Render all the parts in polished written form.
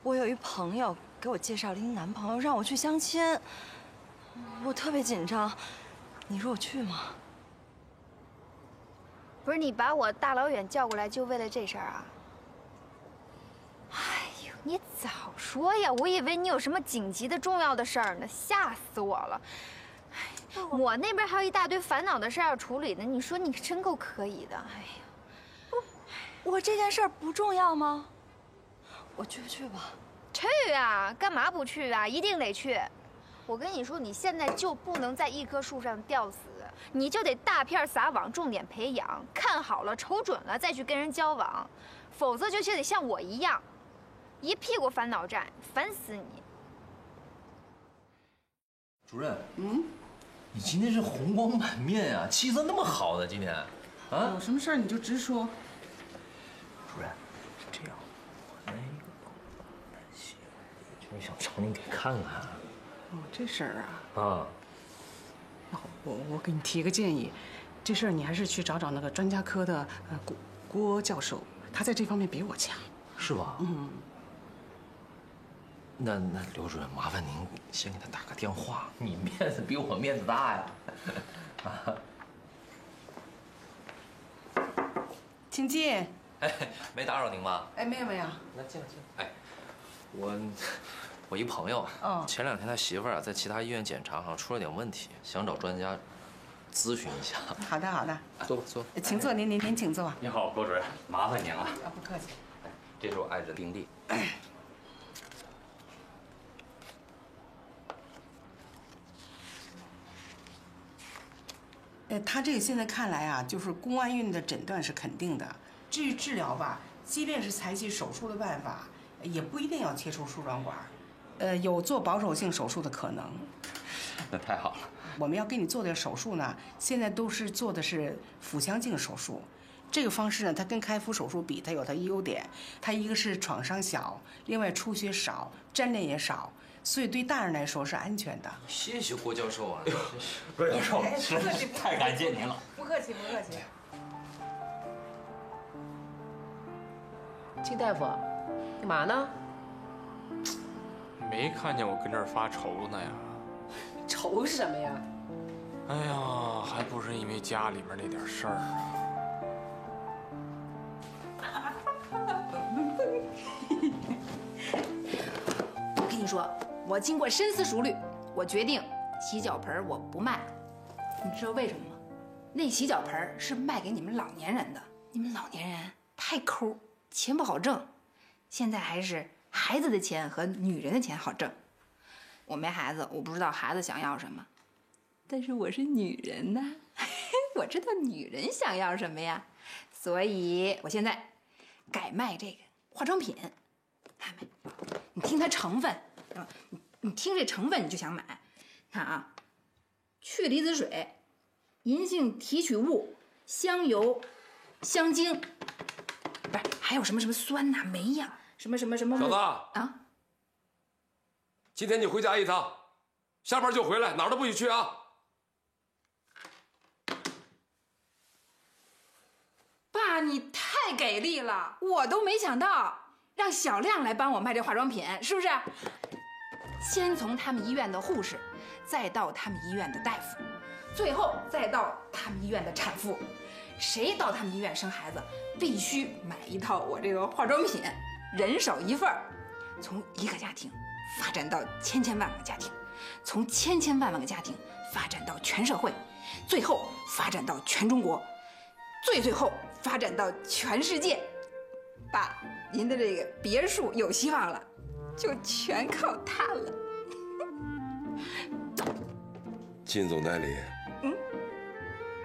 我有一朋友给我介绍了一男朋友，让我去相亲，我特别紧张。你说我去吗？不是你把我大老远叫过来就为了这事儿啊？哎呦，你早说呀！我以为你有什么紧急的重要的事儿呢，吓死我了。我那边还有一大堆烦恼的事要处理呢。你说你真够可以的，哎呀！我这件事儿不重要吗？我去不去吧？去啊！干嘛不去啊？一定得去！我跟你说，你现在就不能在一棵树上吊死，你就得大片撒网，重点培养，看好了、瞅准了再去跟人交往，否则就得像我一样，一屁股烦恼债，烦死你！主任，你今天是红光满面呀，气色那么好的今天，啊？有什么事儿你就直说。主任，是这样，我那个男性，就是想找你给看看。哦，这事儿啊。啊。我给你提个建议，这事儿你还是去找那个专家科的郭教授，他在这方面比我强。是吧？那刘主任，麻烦您先给他打个电话，你面子比我面子大呀。请进。哎，没打扰您吧？哎，没有没有。那进来进来。哎，我一朋友，前2天他媳妇儿在其他医院检查，好像出了点问题，想找专家咨询一下。好的好的。坐吧坐。请坐，您请坐。你好，郭主任，麻烦您了。不客气。这是我爱人丁力。他这个现在看来啊，就是宫外孕的诊断是肯定的。至于治疗吧，即便是采取手术的办法，也不一定要切除输卵管，有做保守性手术的可能。那太好了。我们要给你做的手术呢，现在都是做的是腹腔镜手术。这个方式呢，它跟开腹手术比，它有它的优点。它一个是创伤小，另外出血少，粘连也少，所以对大人来说是安全的。谢谢郭教授啊！郭教授，实在是太感谢您了。不客气，不客气。金大夫，干嘛呢？没看见我跟这儿发愁呢呀？愁什么呀？哎呀，还不是因为家里面那点事儿啊。我跟你说，我经过深思熟虑，我决定洗脚盆我不卖。你知道为什么吗？那洗脚盆是卖给你们老年人的，你们老年人太抠，钱不好挣。现在还是孩子的钱和女人的钱好挣。我没孩子，我不知道孩子想要什么，但是我是女人呐，我知道女人想要什么呀，所以我现在改卖这个化妆品。看没？你听它成分，你听这成分你就想买。看啊，去离子水、银杏提取物、香油、香精，不是还有什么酸呐、酶呀，什么。小子啊！今天你回家一趟，下班就回来，哪儿都不许去啊！爸，你太给力了，我都没想到让小亮来帮我卖这化妆品，是不是？先从他们医院的护士，再到他们医院的大夫，最后再到他们医院的产妇，谁到他们医院生孩子，必须买一套我这个化妆品，人手一份儿，从一个家庭发展到千万个家庭，从千万个家庭发展到全社会，最后发展到全中国，最后发展到全世界。爸，您的这个别墅有希望了，就全靠它了。金总代理，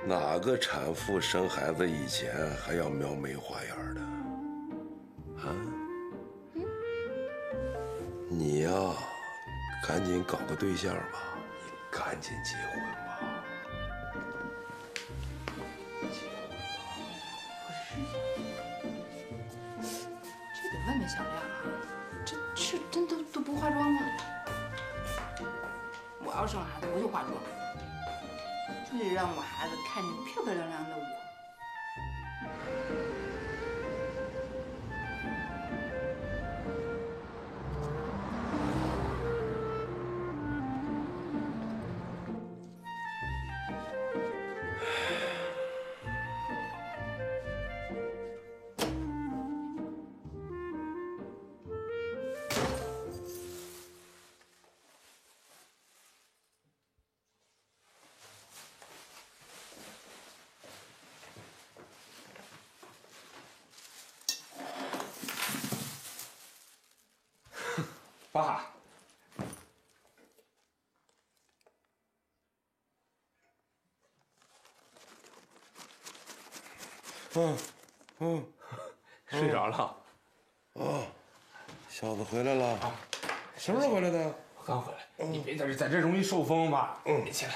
哪个产妇生孩子以前还要描眉画眼的？啊？你呀，赶紧搞个对象吧，你赶紧结婚吧。这得问问小亮啊，这是真都不化妆吗？我要生孩子，我就化妆，就得让我孩子看见漂漂亮亮的我。爸。睡着了。哦，小子回来了。什么时候回来的？我刚回来。你别在这容易受风吧？你起来。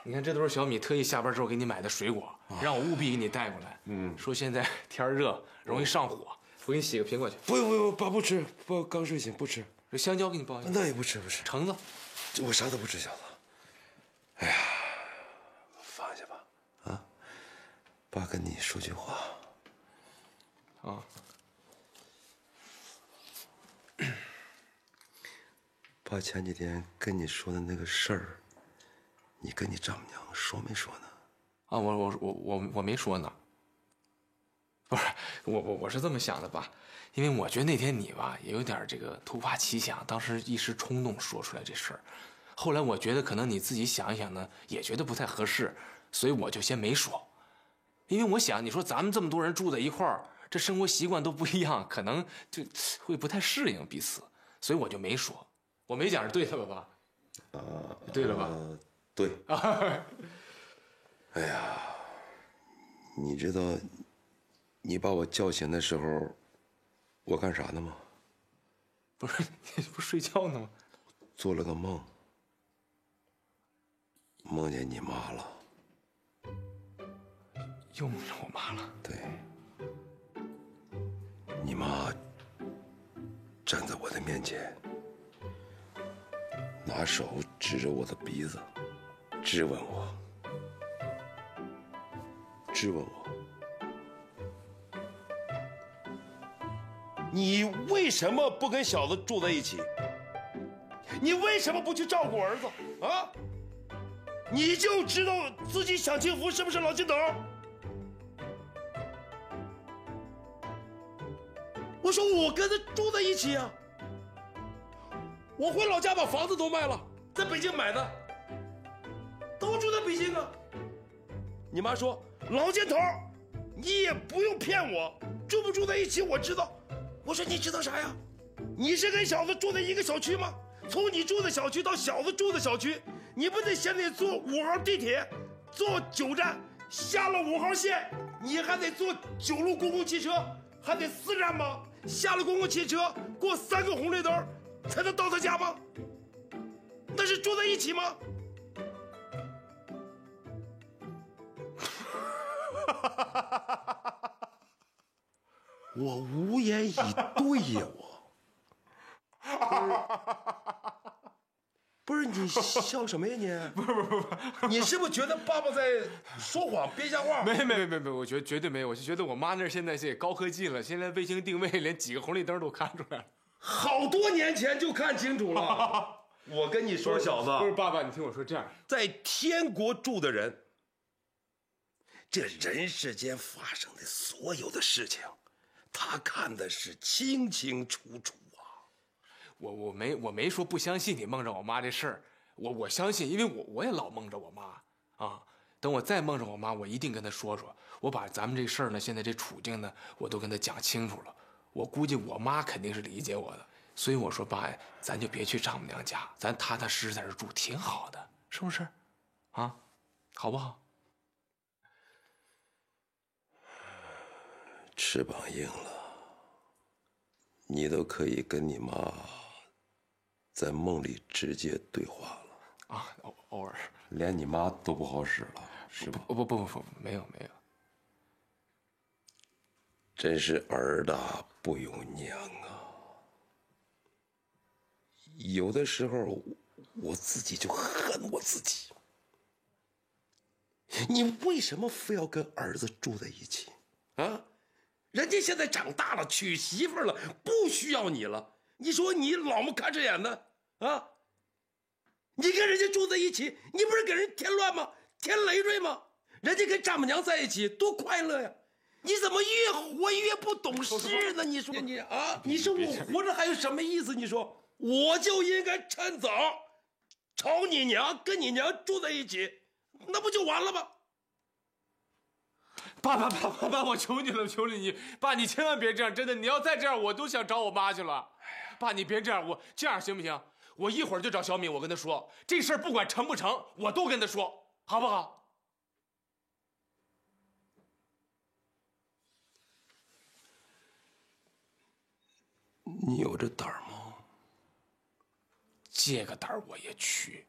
你看，这都是小米特意下班之后给你买的水果，让我务必给你带过来。说现在天热，容易上火，我给你洗个苹果去。不用，爸不吃，刚睡醒不吃。这香蕉给你抱一下。那也不吃。橙子，我啥都不吃，小子。哎呀，放下吧，啊！爸跟你说句话。啊。爸前几天跟你说的那个事儿，你跟你丈母娘说没说呢？啊，我没说呢。不是，我是这么想的吧，因为我觉得那天你吧也有点这个突发奇想，当时一时冲动说出来这事儿。后来我觉得可能你自己想一想呢，也觉得不太合适，所以我就先没说。因为我想，你说咱们这么多人住在一块儿，这生活习惯都不一样，可能就会不太适应彼此，所以我就没说。我没讲是对的吧，爸？对了吧？对。哎呀，你知道，你把我叫醒的时候，我干啥呢吗？不是，你不睡觉呢吗？做了个梦，梦见你妈了。又梦着我妈了？对，你妈站在我的面前，拿手指着我的鼻子，质问我，你为什么不跟小子住在一起？你为什么不去照顾儿子啊？你就知道自己享清福是不是，老金头？我说我跟他住在一起啊，我回老家把房子都卖了，在北京买的，都住在北京啊。你妈说，老金头，你也不用骗我，住不住在一起我知道。我说你知道啥呀？你是跟小子住在一个小区吗？从你住的小区到小子住的小区，你不得先得坐5号地铁，坐9站，下了5号线，你还得坐9路公共汽车，还得4站吗？下了公共汽车，过3个红绿灯，才能到他家吗？那是住在一起吗？我无言以对呀，不是你笑什么呀你？不，你是不是觉得爸爸在说谎编瞎话？没，我觉得绝对没有，我就觉得我妈那现在也高科技了，现在卫星定位连几个红绿灯都看出来了，好多年前就看清楚了。我跟你说，小子，不是爸爸，你听我说，这样，在天国住的人，这人世间发生的所有的事情，他看的是清清楚楚啊。我没说不相信你梦着我妈这事儿，我相信，因为我也老梦着我妈啊。等我再梦着我妈，我一定跟她说说，我把咱们这事儿呢，现在这处境呢，我都跟她讲清楚了。我估计我妈肯定是理解我的，所以我说爸呀，咱就别去丈母娘家，咱踏踏实实在这住，挺好的，是不是？啊，好不好？翅膀硬了，你都可以跟你妈在梦里直接对话了啊，偶尔，连你妈都不好使了，是吧？不，没有，真是儿大不由娘啊！有的时候我自己就恨我自己，你为什么非要跟儿子住在一起啊？人家现在长大了，娶媳妇了，不需要你了。你说你老么看着眼的啊？你跟人家住在一起，你不是给人添乱吗？添累赘吗？人家跟丈母娘在一起多快乐呀！你怎么越活越不懂事呢？你说你啊，你说我活着还有什么意思？你说我就应该趁早吵你娘，跟你娘住在一起，那不就完了吗？爸，我求你了，求你，爸，你千万别这样，真的，你要再这样，我都想找我妈去了。爸，你别这样，我这样行不行？我一会儿就找小敏，我跟她说这事儿，不管成不成，我都跟她说，好不好？你有这胆儿吗？这个胆儿我也去。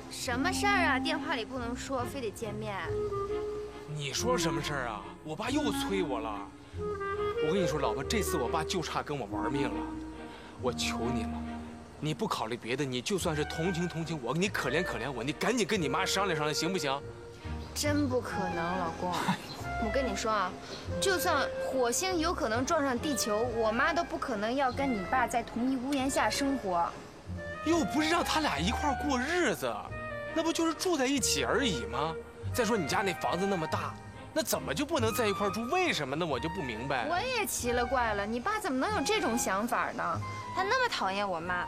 什么事儿啊？电话里不能说，非得见面。你说什么事儿啊？我爸又催我了。我跟你说，老婆，这次我爸就差跟我玩命了。我求你了，你不考虑别的，你就算是同情同情我，你可怜可怜我，你赶紧跟你妈商量商量，行不行？真不可能，老公。我跟你说啊，就算火星有可能撞上地球，我妈都不可能要跟你爸在同一屋檐下生活。又不是让他俩一块过日子，那不就是住在一起而已吗？再说你家那房子那么大，那怎么就不能在一块住？为什么呢？我就不明白。我也奇了怪了，你爸怎么能有这种想法呢？他那么讨厌我妈，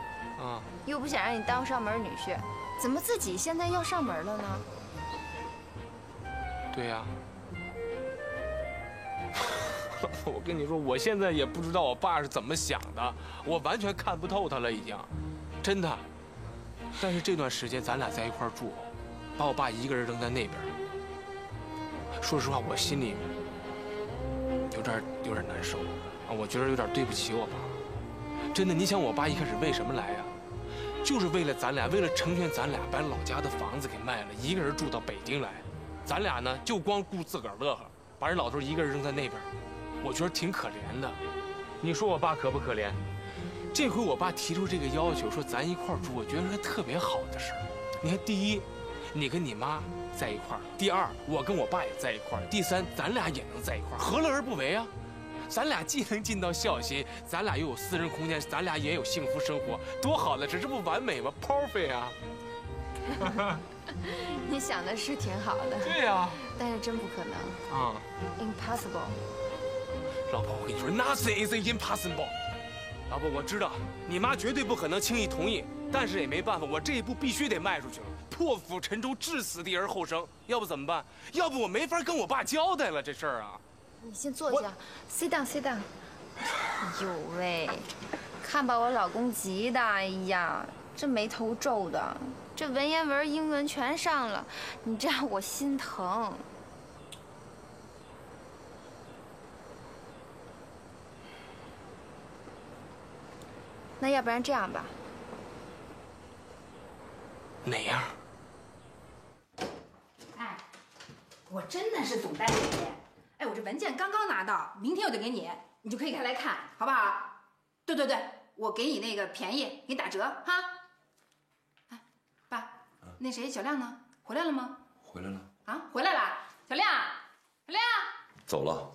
又不想让你当上门女婿，怎么自己现在要上门了呢？对呀。我跟你说，我现在也不知道我爸是怎么想的，我完全看不透他了，已经，真的。但是这段时间咱俩在一块住，把我爸一个人扔在那边，说实话，我心里有点难受啊，我觉得有点对不起我爸。真的，你想我爸一开始为什么来呀？就是为了咱俩，为了成全咱俩，把老家的房子给卖了，一个人住到北京来。咱俩呢，就光顾自个儿乐呵，把人老头一个人扔在那边。我觉得挺可怜的，你说我爸可不可怜？这回我爸提出这个要求，说咱一块儿住，我觉得是个特别好的事儿。你看，第一，你跟你妈在一块儿；第二，我跟我爸也在一块儿；第三，咱俩也能在一块儿，何乐而不为啊？咱俩既能尽到孝心，咱俩又有私人空间，咱俩也有幸福生活，多好的事，这不完美吗 ？Perfect 啊！你想的是挺好的。对呀。但是真不可能啊 ，impossible。老婆，我跟你说 ，nothing is impossible。老婆，我知道你妈绝对不可能轻易同意，但是也没办法，我这一步必须得迈出去了，破釜沉舟，置死地而后生。要不怎么办？要不我没法跟我爸交代了这事儿啊。你先坐下 ，sit down，sit down。哎呦喂，看把我老公急的，哎呀，这眉头皱的，这文言文、英文全上了，你这样我心疼。那要不然这样吧。哪样？哎，我真的是总代理。哎，我这文件刚刚拿到，明天我就给你，你就可以开来看，好不好？对对对，我给你那个便宜，给你打折哈。哎，爸，那谁小亮呢？回来了吗？回来了。啊，回来了，小亮，小亮。走了。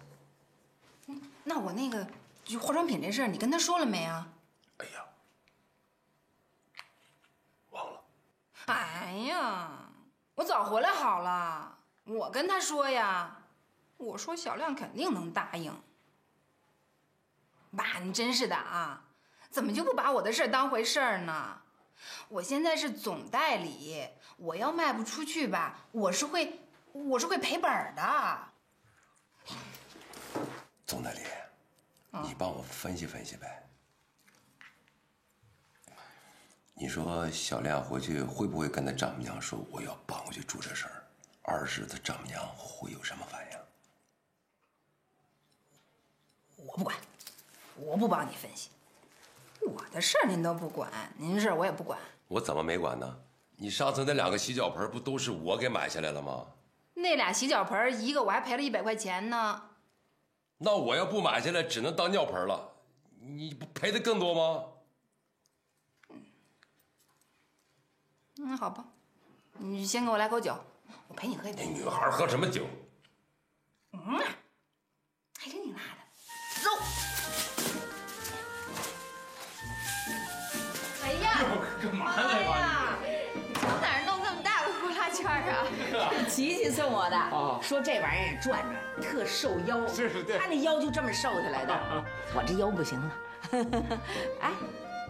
那我那个就化妆品这事儿，你跟他说了没啊？哎呀，忘了。哎呀，我早回来好了，我跟他说呀，我说小亮肯定能答应。爸，你真是的啊，怎么就不把我的事当回事儿呢？我现在是总代理，我要卖不出去吧，我是会赔本的。总代理，你帮我分析分析呗。你说小亮回去会不会跟他丈母娘说我要搬回去住这事儿？二是他丈母娘会有什么反应？我不管，我不帮你分析，我的事儿您都不管，您事儿我也不管。我怎么没管呢？你上次那2个洗脚盆不都是我给买下来了吗？那俩洗脚盆一个我还赔了100块钱呢。那我要不买下来，只能当尿盆了，你不赔的更多吗？好吧，你先给我来口酒，我陪你喝一杯。那女孩喝什么酒？还跟你拉的，走。哎呀，干嘛呢？哎呀，你从哪儿弄这么大的呼啦酒啊！琪琪送我的，说这玩意儿转转特瘦腰，是，对，他那腰就这么瘦下来的，我这腰不行了。哎，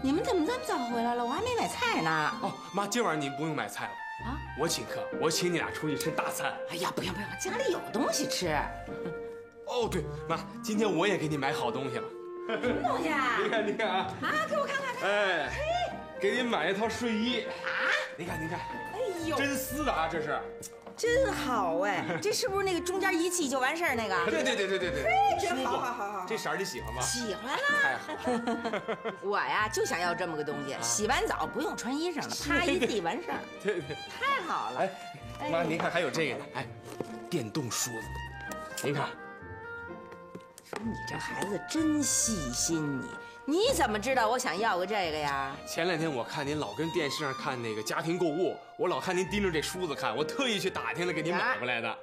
你们怎么这么早回来了？我还没买菜呢。哦，妈，今晚你不用买菜了啊，我请客，我请你俩出去吃大餐。哎呀，不用不用，家里有东西吃。哦，对，妈，今天我也给你买好东西了。什么东西啊？你看，啊，给我看看。哎，给你买一套睡衣啊！您看，哎呦，真丝的啊，这是。真好哎，这是不是那个中间一系就完事儿那个？对，真好。这色儿你喜欢吗？喜欢了。太好了。我呀就想要这么个东西，洗完澡不用穿衣裳了，啪一地完事儿。对，太好了。哎，妈，您看还有这个呢，哎，电动梳子，您看。你这孩子真细心，你怎么知道我想要个这个呀？前2天我看您老跟电视上看那个家庭购物，我老看您盯着这梳子看，我特意去打听了给您买回来的。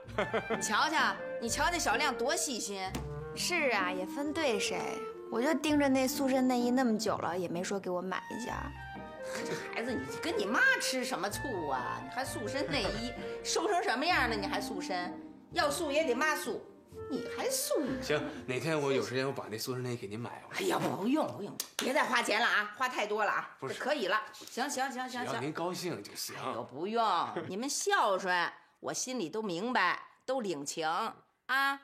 你瞧瞧小亮多细心。是啊，也分对谁。我就盯着那塑身内衣那么久了，也没说给我买一件。这孩子，你跟你妈吃什么醋啊？你还塑身内衣，瘦成什么样了？你还塑身？要塑也得妈塑。你还塑？行，哪天我有时间我把那塑身内衣给您买回来。哎呀，不用，别再花钱了啊，花太多了啊。不是，可以了。行，只要您高兴就行。哎呦，不用，你们孝顺，我心里都明白，都领情啊。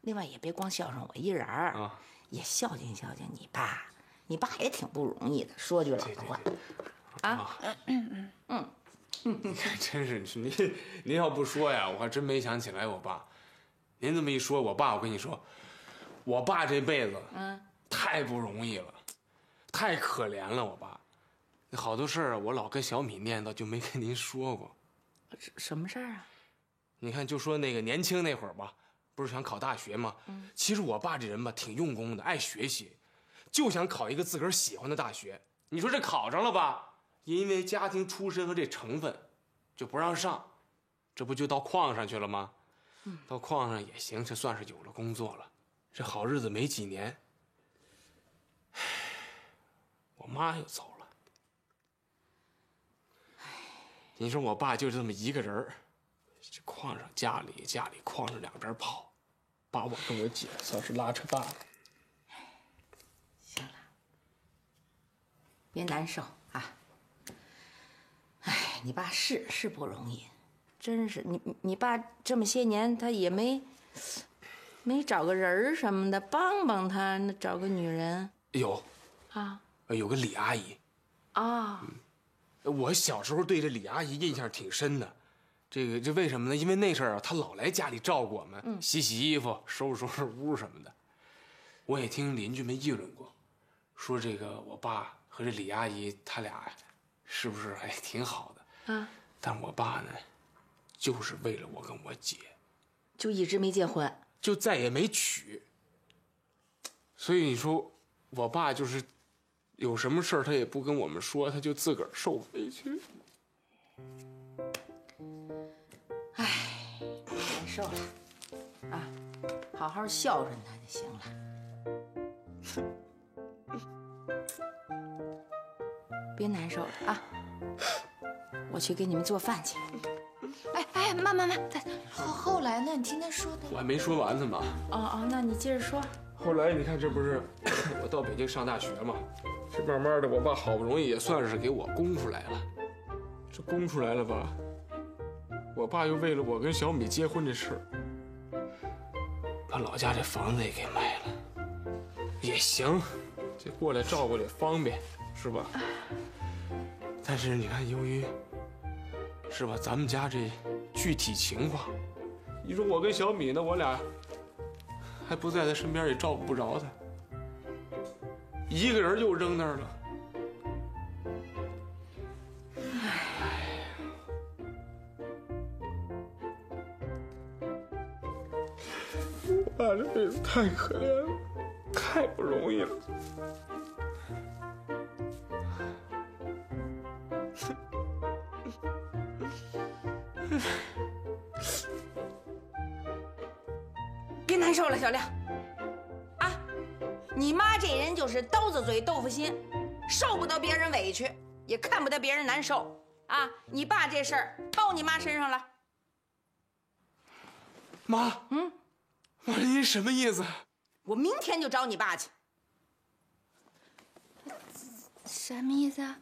另外也别光孝顺我一人儿啊，也孝敬你爸。你爸也挺不容易的，说句老实话。啊，真是您要不说呀，我还真没想起来我爸。您这么一说，我爸，我跟你说，我爸这辈子太不容易了，太可怜了。我爸，好多事儿我老跟小米念叨，就没跟您说过。什么事儿啊？你看，就说那个年轻那会儿吧，不是想考大学吗？其实我爸这人吧，挺用功的，爱学习，就想考一个自个儿喜欢的大学。你说这考上了吧？因为家庭出身和这成分，就不让上，这不就到矿上去了吗？到矿上也行，这算是有了工作了。这好日子没几年，我妈又走了。你说我爸就这么一个人儿，这矿上家里矿上两边跑，把我跟我姐算是拉扯大了。行了，别难受啊。哎，你爸是不容易。真是你爸这么些年，他也没找个人什么的帮帮他，那找个女人有有个李阿姨啊。我小时候对这李阿姨印象挺深的，这为什么呢？因为那阵儿啊，她老来家里照顾我们，洗衣服、收拾屋什么的。我也听邻居们议论过，说这个我爸和这李阿姨他俩是不是还挺好的啊？但我爸呢？就是为了我跟我姐，就一直没结婚，就再也没娶。所以你说，我爸就是有什么事儿他也不跟我们说，他就自个儿受委屈。哎，难受了啊！好好孝顺他就行了，别难受了啊！我去给你们做饭去。哎，妈，后来呢？你听他说的。我还没说完呢嘛。哦，那你接着说。后来你看，这不是我到北京上大学嘛？这慢慢的，我爸好不容易也算是给我供出来了。这供出来了吧？我爸又为了我跟小米结婚这事儿，把老家这房子也给卖了。也行，这过来照顾也方便，是吧？但是你看，由于是吧，咱们家这具体情况，你说我跟小米呢，我俩还不在他身边，也照顾不着他，一个人又扔那儿了。我爸这辈子太可怜了，太不容易了。别难受了，小亮。啊，你妈这人就是刀子嘴豆腐心，受不得别人委屈，也看不得别人难受。啊，你爸这事儿包你妈身上了。妈，我说您什么意思？我明天就找你爸去。什么意思啊？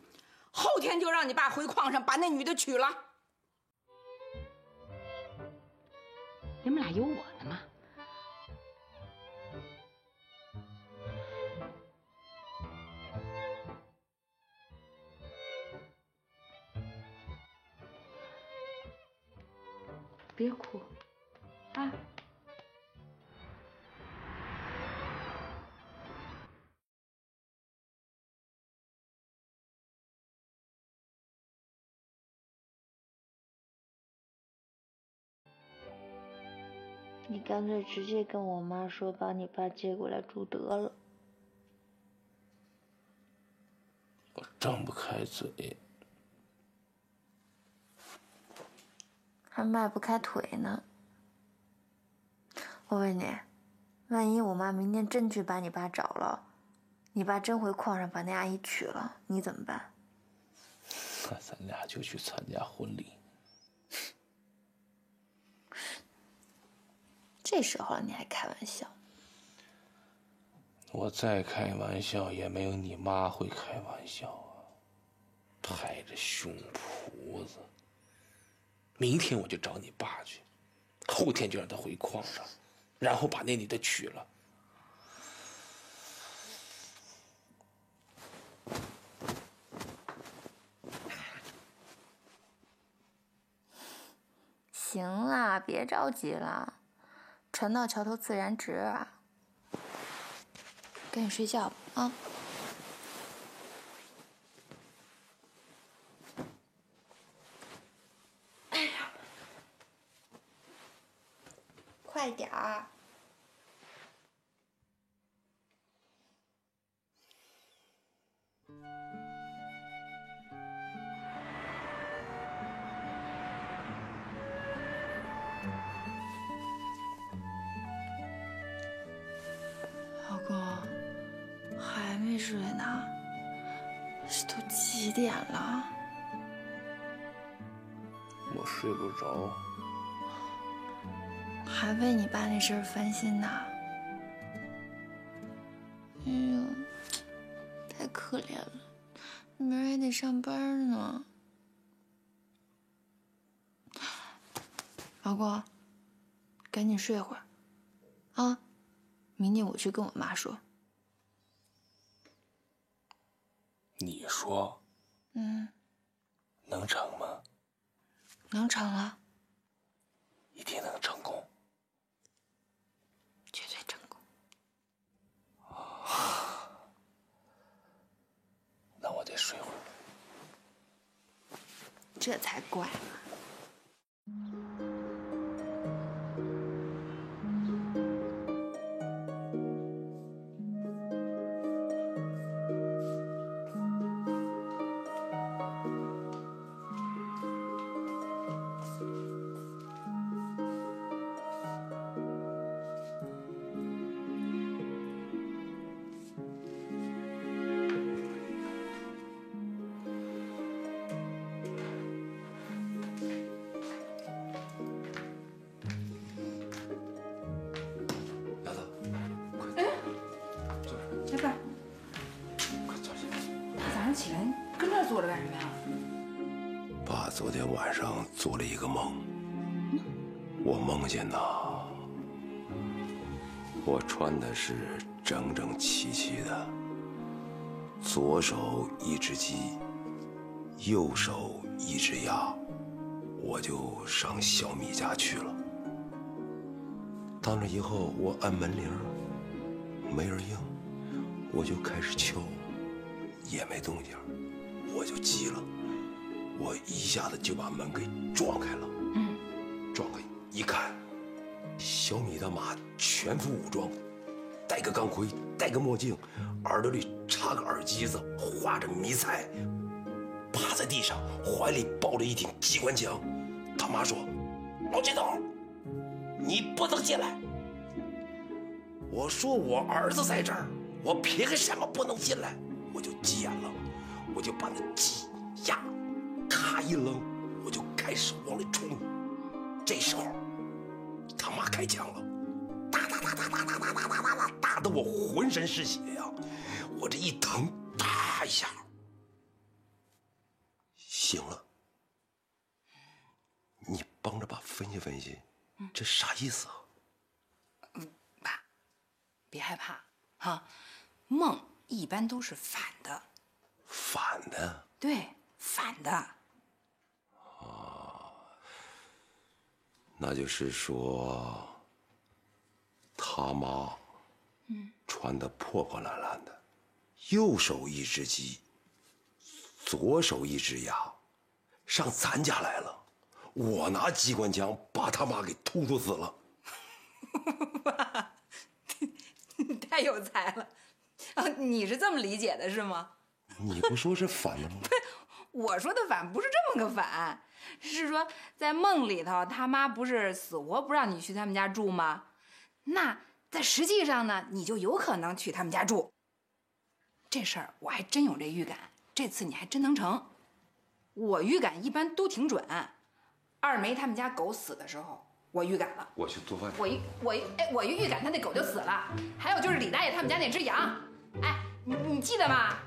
后天就让你爸回矿上把那女的娶了。你们俩有我呢吗？别哭，啊！你干脆直接跟我妈说，把你爸接过来住得了。我张不开嘴，还迈不开腿呢。我问你，万一我妈明天真去把你爸找了，你爸真回矿上把那阿姨娶了，你怎么办？那咱俩就去参加婚礼。这时候你还开玩笑？我再开玩笑也没有你妈会开玩笑啊，拍着胸脯子。明天我就找你爸去，后天就让他回矿上，然后把那女的娶了。行啦，别着急了，船到桥头自然直啊。赶紧睡觉吧啊！哎呀，快点儿！老公，还没睡呢？这都几点了？我睡不着。还为你爸那事儿烦心呢？哎呦，太可怜了，明儿还得上班呢。老公，赶紧睡会儿，啊！明天我去跟我妈说。你说，能成吗？能成了，一定能成功。绝对成功。那我得睡会儿。这才怪呢。起来，跟这儿坐着干什么呀？爸昨天晚上做了一个梦，我梦见呐，我穿的是整整齐齐的，左手一只鸡，右手一只鸭，我就上小米家去了。到那以后，我按门铃，没人应，我就开始敲。也没动静，我就急了，我一下子就把门给撞开了。撞开一看，小米大妈全副武装，戴个钢盔，戴个墨镜，耳朵里插个耳机子，画着迷彩，趴在地上，怀里抱着一挺机关枪。他妈说：“老街头，你不能进来。”我说：“我儿子在这儿，我凭什么不能进来？”我就急眼了，我就把那鸡鸭咔一扔，我就开始往里冲。这时候，他妈开枪了，打得我浑身是血呀！我这一疼，哒一下，醒了。你帮着爸分析分析，这啥意思啊？爸，别害怕哈，梦一般都是反的。反的？对，反的。啊，那就是说，他妈，穿得破破烂烂的，右手一只鸡，左手一只鸭，上咱家来了。我拿机关枪把他妈给突死了。爸，你太有才了啊！你是这么理解的是吗？你不说是反的吗？我说的反不是这么个反，是说在梦里头，他妈不是死活不让你去他们家住吗？那在实际上呢，你就有可能去他们家住。这事儿我还真有这预感，这次你还真能成。我预感一般都挺准。二梅他们家狗死的时候，我预感了。我去做饭。我一预感他那狗就死了。还有就是李大爷他们家那只羊，哎，你记得吗？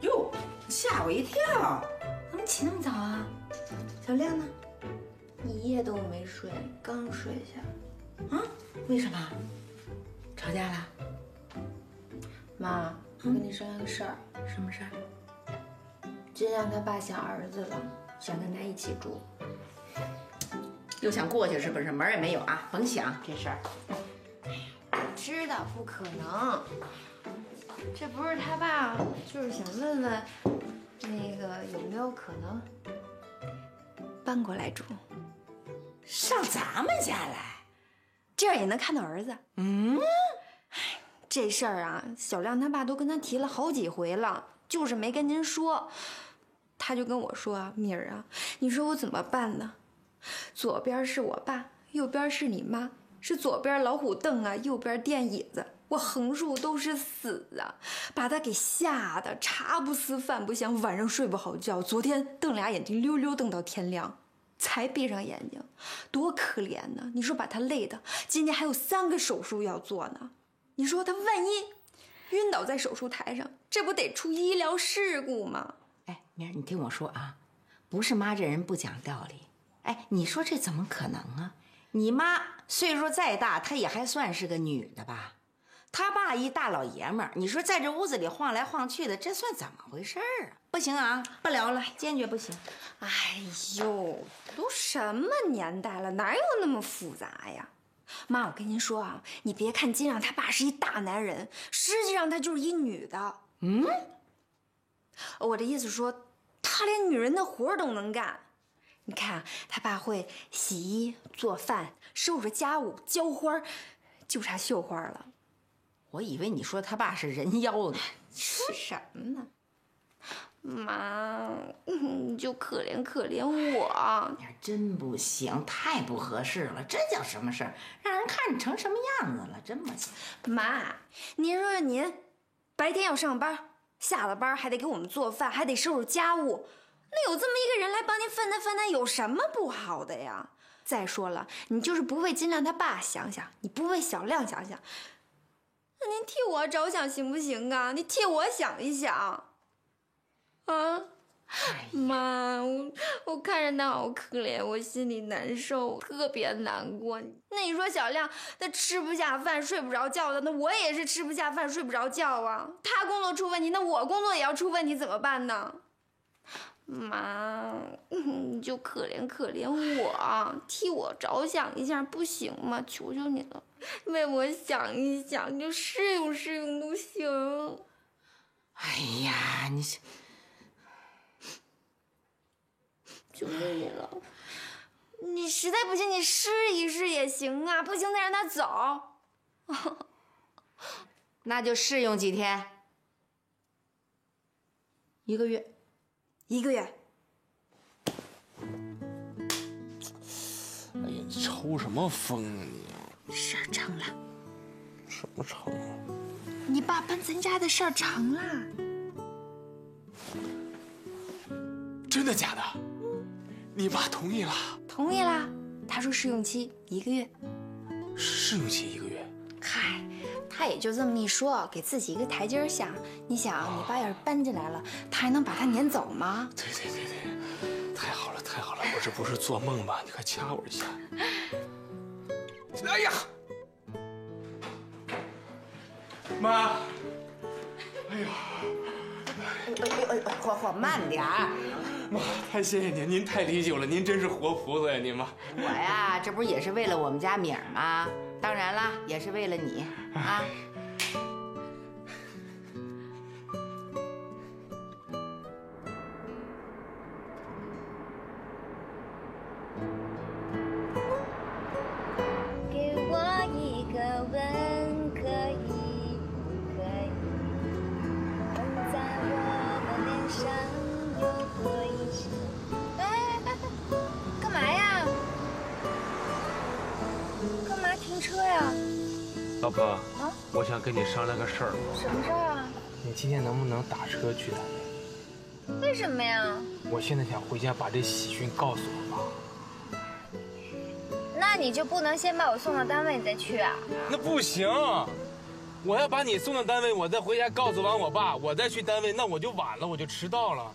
哟，吓我一跳！怎么起那么早啊？小亮呢？一夜都没睡，刚睡下。啊？为什么？吵架了？妈，我跟你商量个事儿。什么事儿？金亮他爸想儿子了，想跟他一起住。又想过去是不是？门儿也没有啊！甭想这事儿。知道不可能，这不是他爸，就是想问问，那个有没有可能搬过来住，上咱们家来，这样也能看到儿子。这事儿啊，小亮他爸都跟他提了好几回了，就是没跟您说。他就跟我说啊，米儿啊，你说我怎么办呢？左边是我爸，右边是你妈，是左边老虎凳啊，右边垫椅子，我横竖都是死啊，把他给吓得茶不思饭不香，晚上睡不好觉。昨天瞪俩眼睛溜溜瞪到天亮，才闭上眼睛，多可怜呢！你说把他累的，今天还有3个手术要做呢。你说他万一晕倒在手术台上，这不得出医疗事故吗？哎，明儿你听我说啊，不是妈这人不讲道理。哎，你说这怎么可能啊？你妈岁数再大，她也还算是个女的吧？她爸一大老爷们儿，你说在这屋子里晃来晃去的，这算怎么回事儿啊？不行啊，不聊了，坚决不行。哎呦，都什么年代了，哪有那么复杂呀？妈，我跟您说啊，你别看金亮他爸是一大男人，实际上他就是一女的。我的意思说，他连女人的活都能干。你看啊，他爸会洗衣、做饭、收拾家务、浇花，就差绣花了。我以为你说他爸是人妖呢。说什么呢？妈，你就可怜可怜我。你真不行，太不合适了，这叫什么事儿？让人看你成什么样子了，真不行。妈，您说说您，白天要上班，下了班还得给我们做饭，还得收拾家务，那有这么一个人来帮您分担分担，有什么不好的呀？再说了，你就是不为金亮他爸想想，你不为小亮想想，那您替我着想行不行啊？你替我想一想。啊，妈，我看着他好可怜，我心里难受，特别难过。那你说小亮他吃不下饭睡不着觉的，那我也是吃不下饭睡不着觉啊。他工作出问题，那我工作也要出问题，怎么办呢？妈，你就可怜可怜我，替我着想一下不行吗？求求你了，为我想一想，你就适应适应都行。哎呀，求求你了，你实在不行你试一试也行啊，不行再让他走。那就试用几天，1个月，1个月。哎呀，你抽什么风啊你？事儿成了。什么成啊？你爸搬咱家的事儿成了。真的假的？你爸同意了？同意啦。他说试用期1个月。试用期1个月？嗨，他也就这么一说，给自己一个台阶下。你想，你爸要是搬进来了，他还能把他撵走吗？对，太好了太好了，我这不是做梦吧？你快掐我一下。哎呀！妈！哎呀！嚯，慢点儿！妈，太谢谢您，您太理解我了，您真是活菩萨呀，您妈！我呀，这不是也是为了我们家敏儿吗？当然了，也是为了你啊。给我一个吻，可以不可以？吻在我的脸上，又可以是？哎，干嘛呀？干嘛停车呀？老婆，我想跟你商量个事儿。什么事儿啊？你今天能不能打车去单位？为什么呀？我现在想回家把这喜讯告诉我爸。那你就不能先把我送到单位你再去啊？那不行，我要把你送到单位，我再回家告诉完我爸，我再去单位，那我就晚了，我就迟到了。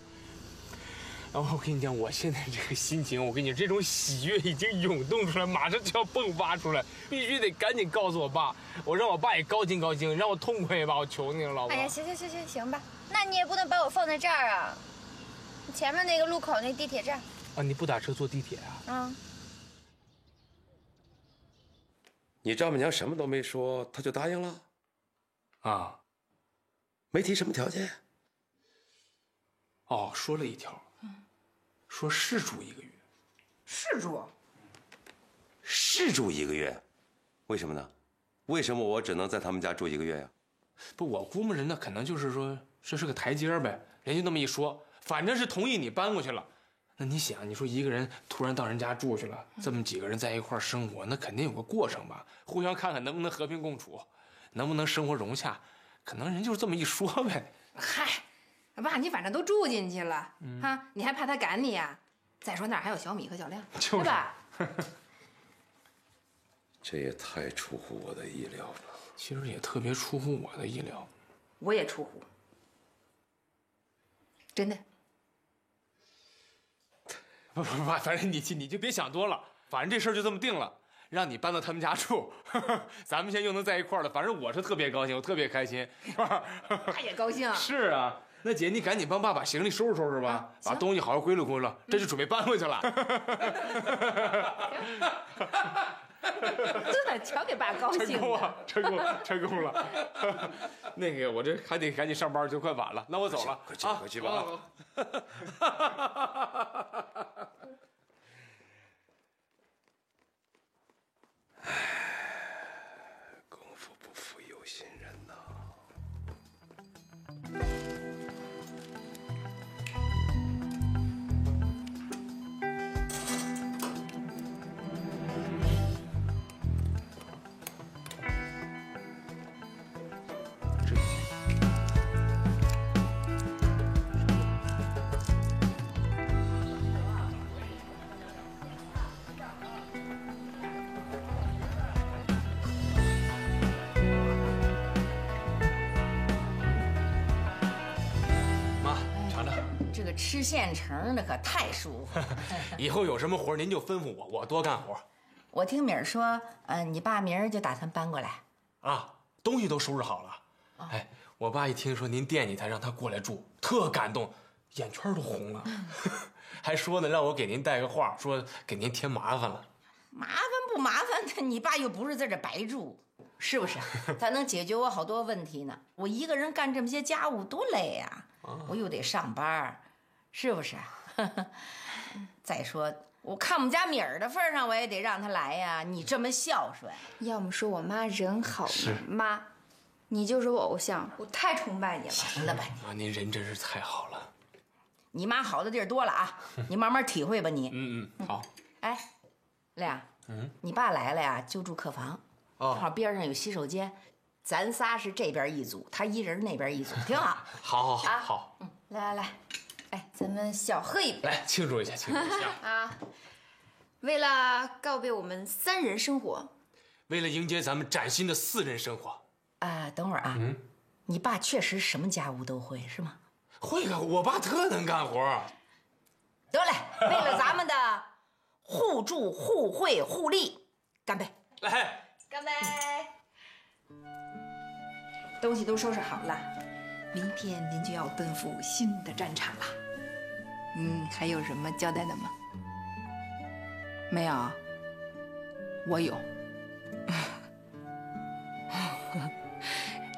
然后我跟你讲，我现在这个心情，我跟你这种喜悦已经涌动出来，马上就要迸发出来，必须得赶紧告诉我爸，我让我爸也高兴高兴，让我痛快吧，我求你了，老婆。哎呀，行吧，那你也不能把我放在这儿啊，前面那个路口那地铁站。啊，你不打车坐地铁啊？嗯。你丈母娘什么都没说，她就答应了？啊，没提什么条件？哦，说了一条，说试住1个月。试住？试住1个月？为什么呢？为什么我只能在他们家住1个月呀？不，我估摸着那可能就是说这是个台阶呗，人家那么一说，反正是同意你搬过去了。那你想，你说一个人突然到人家住去了，这么几个人在一块儿生活，那肯定有个过程吧？互相看看能不能和平共处，能不能生活融洽，可能人就是这么一说呗。嗨，爸，你反正都住进去了，哈，你还怕他赶你呀？再说那儿还有小米和小亮，就是、对吧？这也太出乎我的意料了。其实也特别出乎我的意料。我也出乎，真的。不，反正你就别想多了，反正这事儿就这么定了，让你搬到他们家住，咱们现在又能在一块儿了，反正我是特别高兴，我特别开心，是吧？他也高兴。是啊，那姐你赶紧帮爸把行李收拾收拾吧，把东西好好归拢归拢，这就准备搬回去了。瞧给爸高兴的。成功了。那个我这还得赶紧上班，就快晚了，那我走了，快去吧啊。功夫不负有心人呐。吃现成的可太舒服。以后有什么活您就吩咐我，我多干活。我听敏儿说，你爸明儿就打算搬过来，啊，东西都收拾好了。哦、哎，我爸一听说您惦记他，让他过来住，特感动，眼圈都红了，还说呢，让我给您带个话，说给您添麻烦了。麻烦不麻烦的？你爸又不是在这白住，是不是？他能解决我好多问题呢。我一个人干这么些家务多累呀，我又得上班。是不是？再说，我看我们家米儿的份上，我也得让她来呀。你这么孝顺，要么说我妈人好是呢，妈，你就是我偶像，我太崇拜你了。行了吧你？妈，您人真是太好了。你妈好的地儿多了啊，你慢慢体会吧你。好。哎，亮，你爸来了呀，就住客房，正好边上有洗手间，咱仨是这边一组，他一人那边一组，挺好。好。好。来，哎，咱们小喝一杯，来庆祝一下，庆祝一下啊！为了告别我们3人生活，为了迎接咱们崭新的4人生活。等会儿啊，你爸确实什么家务都会是吗？会啊，我爸特能干活。得嘞，为了咱们的互助互惠互利，干杯！来，干杯！东西都收拾好了，明天您就要奔赴新的战场了。还有什么交代的吗？没有，我有。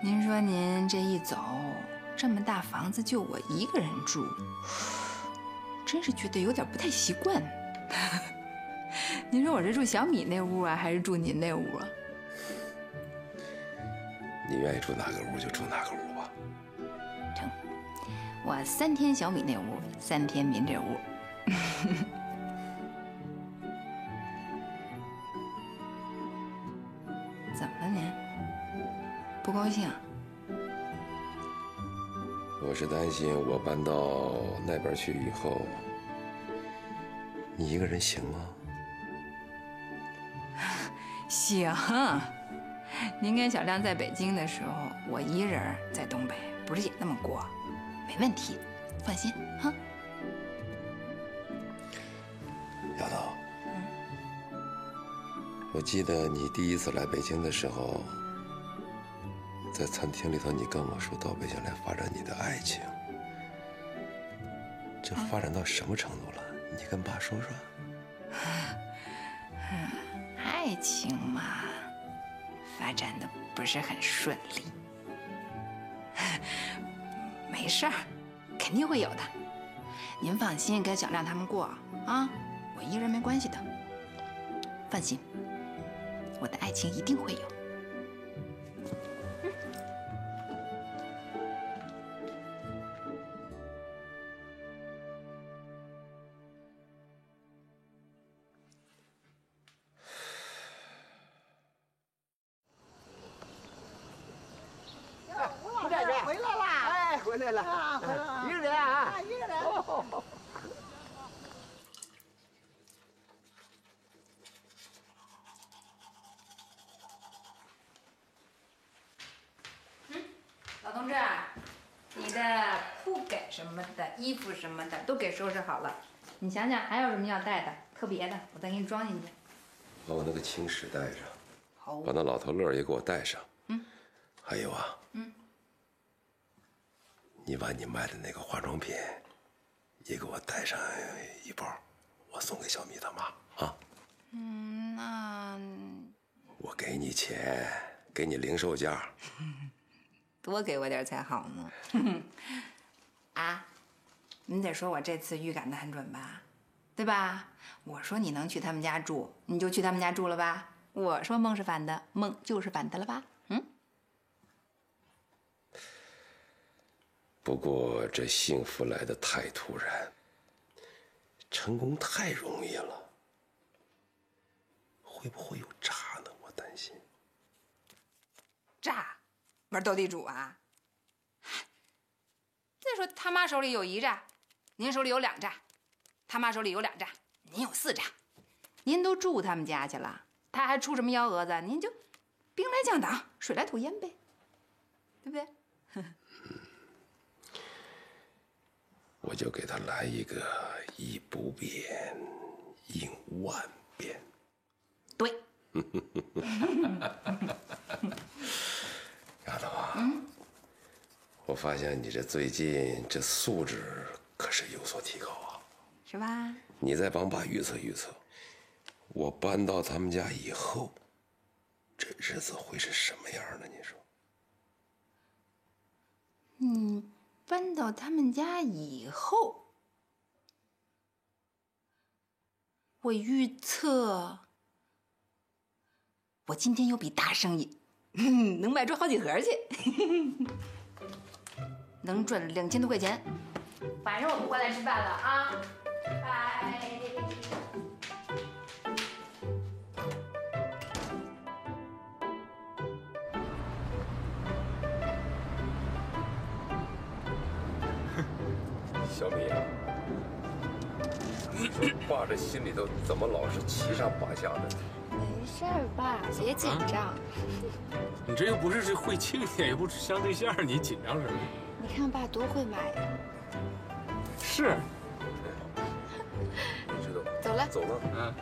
您说您这一走，这么大房子就我一个人住，真是觉得有点不太习惯。您说我是住小米那屋啊，还是住您那屋啊？你愿意住哪个屋就住哪个屋吧。成，我3天小米那屋，3天您这屋。怎么了您？不高兴？我是担心我搬到那边去以后，你一个人行吗？行。您跟小亮在北京的时候，我一人在东北，不是也那么过？没问题，放心哈。丫头，我记得你第一次来北京的时候，在餐厅里头，你跟我说到北京来发展你的爱情，这发展到什么程度了？你跟爸说说。爱情嘛，发展的不是很顺利。没事儿，肯定会有的。您放心，跟小亮他们过啊，我一人没关系的。放心，我的爱情一定会有。吴站长回来啦！哎，回来了啊，回来了，一个人啊，一个人。老同志，你的铺盖什么的、衣服什么的都给收拾好了。你想想还有什么要带的特别的，我再给你装进去。把我那个青石带上，好。把那老头乐也给我带上。还有啊，你把你卖的那个化妆品也给我带上一包，我送给小米他妈啊。那我给你钱，给你零售价。多给我点才好呢。啊，你得说我这次预感的很准吧，对吧？我说你能去他们家住，你就去他们家住了吧。我说梦是反的，梦就是反的了吧？不过这幸福来得太突然，成功太容易了，会不会有诈呢？我担心。诈？玩斗地主啊？再说他妈手里有1诈，您手里有2诈，他妈手里有2诈，您有4诈。您都住他们家去了，他还出什么幺蛾子？您就兵来将挡，水来土掩呗，对不对？我就给他来一个以不变应万变。对。丫头啊，我发现你这最近这素质可是有所提高啊，是吧？你再帮爸预测预测，我搬到他们家以后，这日子会是什么样的？你说？搬到他们家以后，我预测，我今天有笔大生意，能卖出好几盒去，能赚2000多块钱。晚上我们过来吃饭了啊，拜。小米啊，爸这心里头怎么老是七上八下的？没事儿，爸，别紧张。你这又不是会庆典，也不是相对象，你紧张什么？你看爸多会买呀。是。你知道。走了。走了。嗯。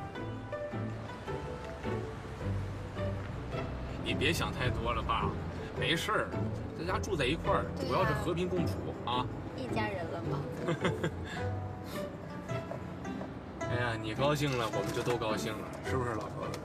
你别想太多了，爸，没事儿，大家住在一块儿，主要是和平共处啊。一家人了嘛。哎呀，你高兴了，我们就都高兴了，是不是，老婆子？